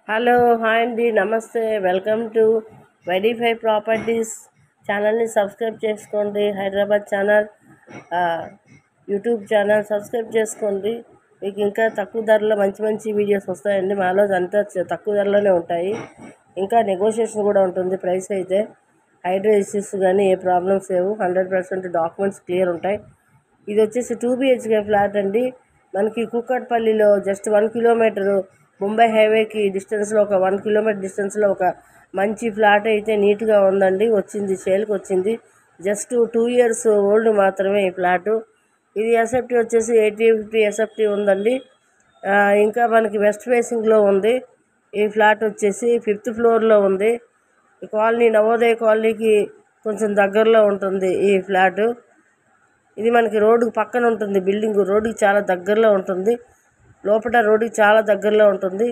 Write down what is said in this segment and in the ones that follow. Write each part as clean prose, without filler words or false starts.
Hello hi అండి, నమస్తే. Welcome to వెడిఫై properties ఛానల్ని సబ్స్క్రైబ్ చేసుకోండి. Hyderabad channel YouTube channel subscribe చేసుకోండి. మీకు ఇంకా తక్కువ ధరలో మంచి మంచి వీడియోస్ వస్తాయండి. మాలో అంతా తక్కువ ధరలోనే ఉంటాయి. ఇంకా నెగోషియేషన్ కూడా ఉంటుంది. ప్రైస్ అయితే హైడ్రో ఇష్యూస్ కానీ ఏ ప్రాబ్లమ్స్ లేవు. 100% డాక్యుమెంట్స్ క్లియర్ ఉంటాయి. ఇది వచ్చేసి 2 BHK ఫ్లాట్ అండి. మనకి కూకట్పల్లిలో జస్ట్ 1 కిలోమీటరు ముంబై హైవేకి డిస్టెన్స్లో, ఒక 1 కిలోమీటర్ డిస్టెన్స్లో ఒక మంచి ఫ్లాట్ అయితే నీట్గా ఉందండి. వచ్చింది, సేల్కి వచ్చింది. జస్ట్ 2 years ఓల్డ్ మాత్రమే ఈ ఫ్లాటు. ఇది ఎస్ఎఫ్టీ వచ్చేసి 80/50 ఎస్ఎఫ్టీ ఉందండి. ఇంకా మనకి వెస్ట్ ఫేసింగ్లో ఉంది. ఈ ఫ్లాట్ వచ్చేసి 5th ఫ్లోర్లో ఉంది. ఈ కాలనీ నవోదయ కాలనీకి కొంచెం దగ్గరలో ఉంటుంది ఈ ఫ్లాటు. ఇది మనకి రోడ్డుకి పక్కన ఉంటుంది. బిల్డింగ్ రోడ్డుకి చాలా దగ్గరలో ఉంటుంది. లోపల రోడ్డుకి చాలా దగ్గరలో ఉంటుంది.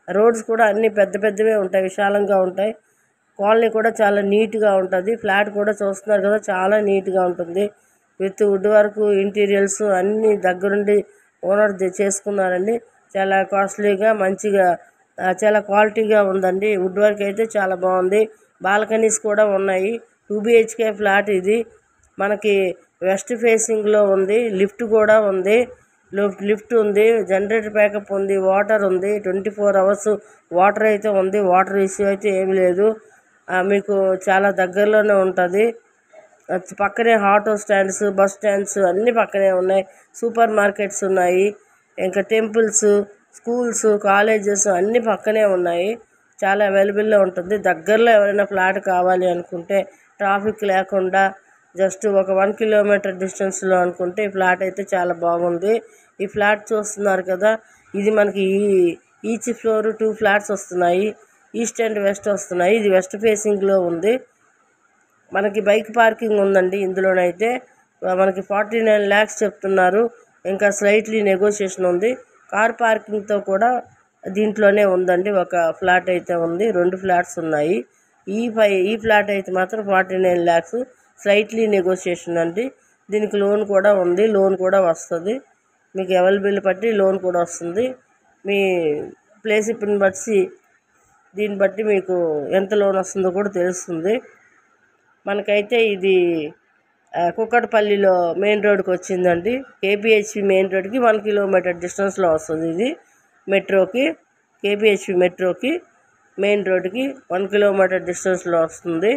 రోడ్స్ కూడా అన్నీ పెద్ద పెద్దవే ఉంటాయి, విశాలంగా ఉంటాయి. కాలనీ కూడా చాలా నీట్గా ఉంటుంది. ఫ్లాట్ కూడా చూస్తున్నారు కదా, చాలా నీట్గా ఉంటుంది. విత్ వుడ్ వర్క్, ఇంటీరియర్స్ అన్నీ దగ్గరుండి ఓనర్ చేసుకున్నారండి. చాలా కాస్ట్లీగా, మంచిగా, చాలా క్వాలిటీగా ఉందండి. వుడ్ వర్క్ అయితే చాలా బాగుంది. బాల్కనీస్ కూడా ఉన్నాయి. 2 BHK ఫ్లాట్ ఇది. మనకి వెస్ట్ ఫేసింగ్లో ఉంది. లిఫ్ట్ కూడా ఉంది. లిఫ్ట్ ఉంది, జనరేటర్ బ్యాకప్ ఉంది, వాటర్ ఉంది. 24 hours వాటర్ అయితే ఉంది. వాటర్ ఇష్యూ అయితే ఏమి లేదు. మీకు చాలా దగ్గరలోనే ఉంటుంది. పక్కనే ఆటో స్టాండ్స్, బస్ స్టాండ్స్ అన్నీ పక్కనే ఉన్నాయి. సూపర్ మార్కెట్స్ ఉన్నాయి. ఇంకా టెంపుల్స్, స్కూల్స్, కాలేజెస్ అన్నీ పక్కనే ఉన్నాయి. చాలా అవైలబుల్లో ఉంటుంది. దగ్గరలో ఎవరైనా ఫ్లాట్ కావాలి అనుకుంటే, ట్రాఫిక్ లేకుండా జస్ట్ ఒక 1 కిలోమీటర్ డిస్టెన్స్లో అనుకుంటే ఈ ఫ్లాట్ అయితే చాలా బాగుంది. ఈ ఫ్లాట్ చూస్తున్నారు కదా, ఇది మనకి ఈచ్ ఫ్లోర్ 2 ఫ్లాట్స్ వస్తున్నాయి. ఈస్ట్ అండ్ వెస్ట్ వస్తున్నాయి. ఇది వెస్ట్ ఫేసింగ్లో ఉంది. మనకి బైక్ పార్కింగ్ ఉందండి. ఇందులోనైతే మనకి 49 lakhs చెప్తున్నారు. ఇంకా స్లైట్లీ నెగోషియేషన్ ఉంది. కార్ పార్కింగ్తో కూడా దీంట్లోనే ఉందండి. ఒక ఫ్లాట్ అయితే ఉంది. 2 ఫ్లాట్స్ ఉన్నాయి. ఈ ఫ్లాట్ అయితే మాత్రం 49 lakhs, స్లైట్లీ నెగోషియేషన్ అండి. దీనికి లోన్ కూడా ఉంది. లోన్ కూడా వస్తుంది. మీకు అవైలబుల్ బట్టి లోన్ కూడా వస్తుంది. మీ ప్లేస్ ఇప్పుడు బట్టి దీన్ని బట్టి మీకు ఎంత లోన్ వస్తుందో కూడా తెలుస్తుంది. మనకైతే ఇది కూకట్పల్లిలో మెయిన్ రోడ్కి వచ్చిందండి. KPHP మెయిన్ రోడ్కి 1 kilometer డిస్టెన్స్లో వస్తుంది. ఇది మెట్రోకి, KPHP మెట్రోకి మెయిన్ రోడ్కి 1 kilometer డిస్టెన్స్లో వస్తుంది.